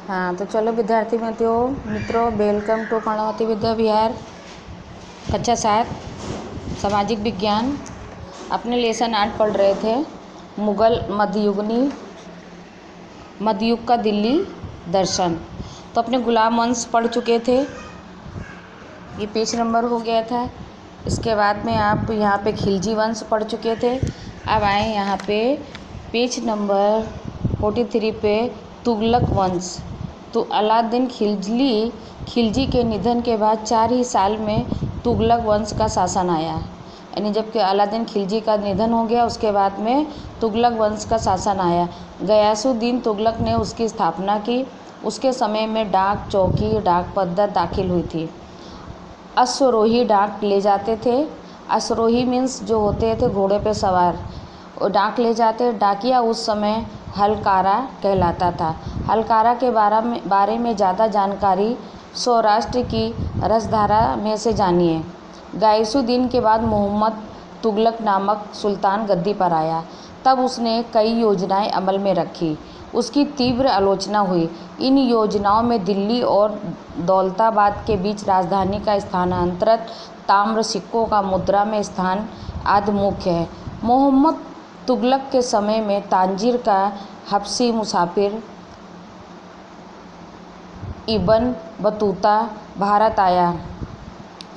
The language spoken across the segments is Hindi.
हाँ, तो चलो विद्यार्थी मित्रों, वेलकम टू कर्णवती विद्या विहार कक्षा 7 सामाजिक विज्ञान। अपने लेसन 8 पढ़ रहे थे, मुगल मध्ययुग का दिल्ली दर्शन। तो अपने गुलाम वंश पढ़ चुके थे, ये पेज नंबर हो गया था। इसके बाद में आप यहाँ पे खिलजी वंश पढ़ चुके थे। अब आए यहाँ पे पेज नंबर 43 पे तुगलक वंश। तो अलाउद्दीन खिलजी के निधन के बाद 4 ही साल में तुगलक वंश का शासन आया। यानी जबकि अलाउद्दीन खिलजी का निधन हो गया, उसके बाद में तुगलक वंश का शासन आया। गयासुद्दीन तुगलक ने उसकी स्थापना की। उसके समय में डाक चौकी, डाक पद्धत दाखिल हुई थी। अश्वरोही डाक ले जाते थे। अश्वरोही मीन्स जो होते थे घोड़े पे सवार, वो डाक ले जाते। डाकिया उस समय हलकारा कहलाता था। हलकारा के बारे में ज़्यादा जानकारी सौराष्ट्र की रसधारा में से जानिए। गयासुद्दीन के बाद मोहम्मद तुगलक नामक सुल्तान गद्दी पर आया। तब उसने कई योजनाएं अमल में रखी। उसकी तीव्र आलोचना हुई। इन योजनाओं में दिल्ली और दौलताबाद के बीच राजधानी का स्थानांतरण, ताम्र सिक्कों का मुद्रा में स्थान आदि मुख्य है। मोहम्मद तुगलक के समय में तांजीर का हबशी मुसाफिर इब्न बतूता भारत आया।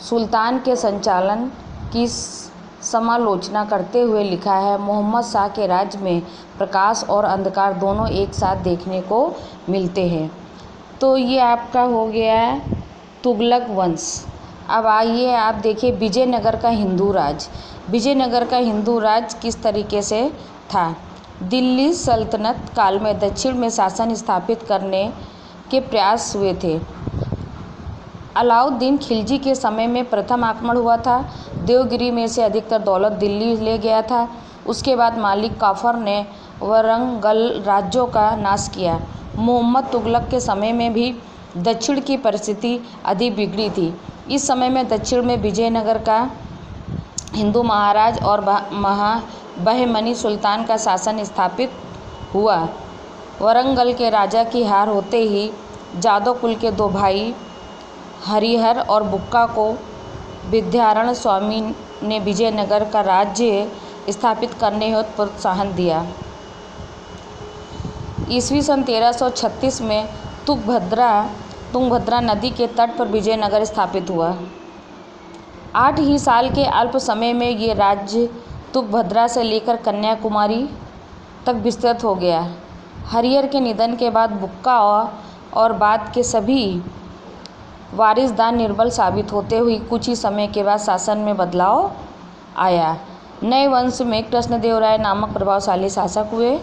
सुल्तान के संचालन की समालोचना करते हुए लिखा है, मोहम्मद शाह के राज्य में प्रकाश और अंधकार दोनों एक साथ देखने को मिलते हैं। तो ये आपका हो गया तुगलक वंश। अब आइए आप देखिए विजयनगर का हिंदू राज। विजयनगर का हिंदू राज किस तरीके से था। दिल्ली सल्तनत काल में दक्षिण में शासन स्थापित करने के प्रयास हुए थे। अलाउद्दीन खिलजी के समय में प्रथम आक्रमण हुआ था। देवगिरी में से अधिकतर दौलत दिल्ली ले गया था। उसके बाद मालिक काफर ने वरंगल राज्यों का नाश किया। मोहम्मद तुगलक के समय में भी दक्षिण की परिस्थिति अधिक बिगड़ी थी। इस समय में दक्षिण में विजयनगर का हिंदू महाराज और बहमनी सुल्तान का शासन स्थापित हुआ। वरंगल के राजा की हार होते ही जादव कुल के 2 भाई हरिहर और बुक्का को विद्यारण स्वामी ने विजयनगर का राज्य स्थापित करने हेतु प्रोत्साहन दिया। ईस्वी सन 1336 में तुंगभद्रा नदी के तट पर विजयनगर स्थापित हुआ। 8 ही साल के अल्प समय में ये राज्य तुंगभद्रा से लेकर कन्याकुमारी तक विस्तृत हो गया। हरिहर के निधन के बाद बुक्का और बाद के सभी वारिसदार निर्बल साबित होते हुए कुछ ही समय के बाद शासन में बदलाव आया। नए वंश में कृष्णदेवराय नामक प्रभावशाली शासक हुए।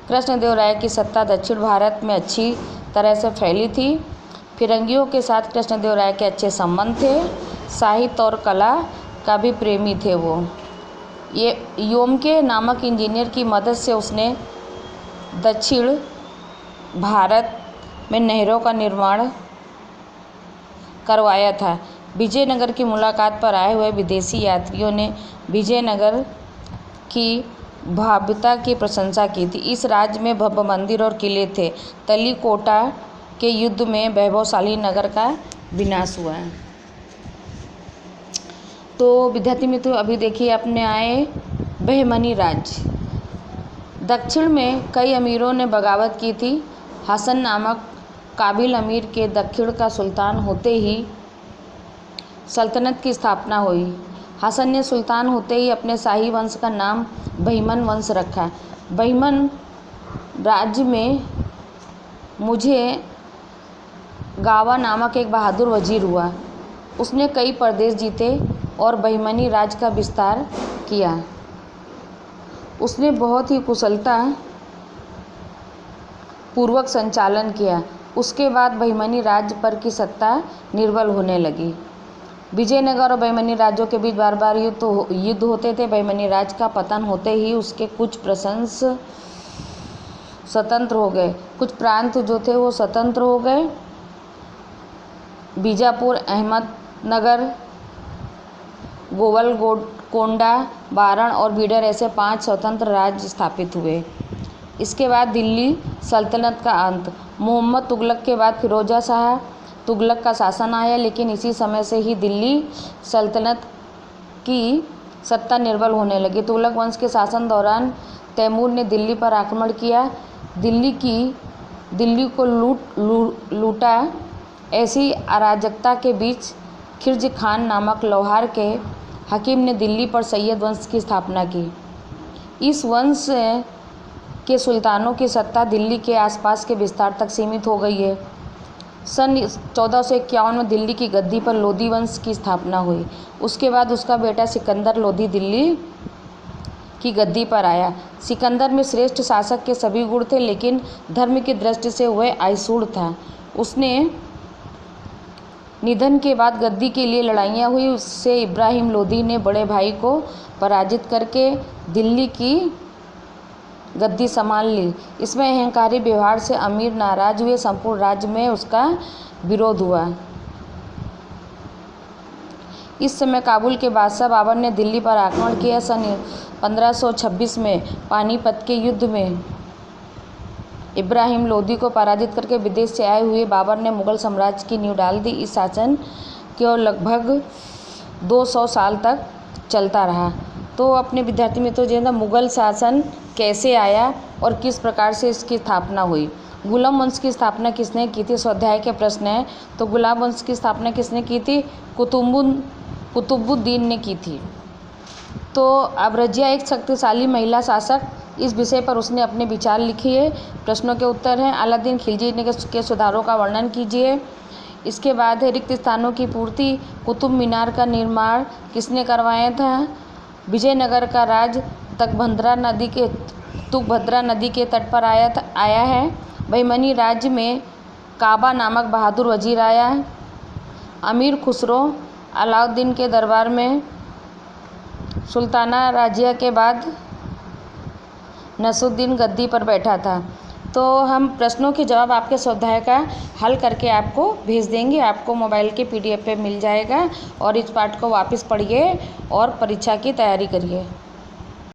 कृष्णदेवराय की सत्ता दक्षिण भारत में अच्छी तरह से फैली थी। फिरंगियों के साथ कृष्णदेवराय के अच्छे संबंध थे। साहित्य और कला का भी प्रेमी थे वो। ये योमके नामक इंजीनियर की मदद से उसने दक्षिण भारत में नहरों का निर्माण करवाया था। विजयनगर की मुलाकात पर आए हुए विदेशी यात्रियों ने विजयनगर की भव्यता की प्रशंसा की थी। इस राज्य में भव्य मंदिर और किले थे। तलीकोटा के युद्ध में वैभवशाली नगर का विनाश हुआ। तो विद्यार्थी मित्रों, अभी देखिए अपने आए बहमनी राज्य। दक्षिण में कई अमीरों ने बगावत की थी। हसन नामक काबिल अमीर के दक्षिण का सुल्तान होते ही सल्तनत की स्थापना हुई। हसन ने सुल्तान होते ही अपने शाही वंश का नाम बहिमन वंश रखा। बहिमन राज्य में मुझे गावा नामक एक बहादुर वजीर हुआ। उसने कई प्रदेश जीते और बहिमनी राज का विस्तार किया। उसने बहुत ही कुशलता पूर्वक संचालन किया। उसके बाद बहिमनी राज्य पर की सत्ता निर्बल होने लगी। विजयनगर और बहिमनी राज्यों के बीच बार बार युद्ध होते थे। बहिमनी राज्य का पतन होते ही उसके कुछ प्रशंस स्वतंत्र हो गए। कुछ प्रांत जो थे वो स्वतंत्र हो गए। बीजापुर, अहमदनगर, गोवलकोंडा, बारण और बीडर ऐसे 5 स्वतंत्र राज्य स्थापित हुए। इसके बाद दिल्ली सल्तनत का अंत। मोहम्मद तुगलक के बाद फिरोजा शाह तुगलक का शासन आया, लेकिन इसी समय से ही दिल्ली सल्तनत की सत्ता निर्बल होने लगी। तुगलक वंश के शासन दौरान तैमूर ने दिल्ली पर आक्रमण किया, दिल्ली को लूटा। ऐसी अराजकता के बीच खिलजी खान नामक लोहार के हकीम ने दिल्ली पर सैयद वंश की स्थापना की। इस वंश के सुल्तानों की सत्ता दिल्ली के आसपास के विस्तार तक सीमित हो गई है। सन 1451 में दिल्ली की गद्दी पर लोधी वंश की स्थापना हुई। उसके बाद उसका बेटा सिकंदर लोधी दिल्ली की गद्दी पर आया। सिकंदर में श्रेष्ठ शासक के सभी गुण थे, लेकिन धर्म की दृष्टि से वह आइसूड़ था। उसने निधन के बाद गद्दी के लिए लड़ाइयाँ हुई। उससे इब्राहिम लोधी ने बड़े भाई को पराजित करके दिल्ली की गद्दी संभाल ली। इसमें अहंकारी व्यवहार से अमीर नाराज हुए। संपूर्ण राज्य में उसका विरोध हुआ। इस समय काबुल के बादशाह बाबर ने दिल्ली पर आक्रमण किया। सन 1526 में पानीपत के युद्ध में इब्राहिम लोधी को पराजित करके विदेश से आए हुए बाबर ने मुगल साम्राज्य की नींव डाल दी। इस शासन के लगभग 200 साल तक चलता रहा। तो अपने विद्यार्थी मित्रों, जो है मुगल शासन कैसे आया और किस प्रकार से इसकी स्थापना हुई। गुलाम वंश की स्थापना किसने की थी? स्वाध्याय के प्रश्न है। तो गुलाम वंश की स्थापना किसने की थी? कुतुबुद्दीन ने की थी। तो अब रजिया एक शक्तिशाली महिला शासक, इस विषय पर उसने अपने विचार लिखिए। प्रश्नों के उत्तर हैं। अलाउद्दीन खिलजी के सुधारों का वर्णन कीजिए। इसके बाद है रिक्त स्थानों की पूर्ति। कुतुब मीनार का निर्माण किसने करवाया था? विजयनगर का राज तुंगभद्रा नदी के तट पर आया है। बहमनी राज्य में काबा नामक बहादुर वजीर आया। अमीर खुसरो अलाउद्दीन के दरबार में सुल्ताना राजिया के बाद नसरुद्दीन गद्दी पर बैठा था। तो हम प्रश्नों के जवाब आपके स्वाध्याय का हल करके आपको भेज देंगे। आपको मोबाइल के PDF पे मिल जाएगा और इस पाठ को वापस पढ़िए और परीक्षा की तैयारी करिए।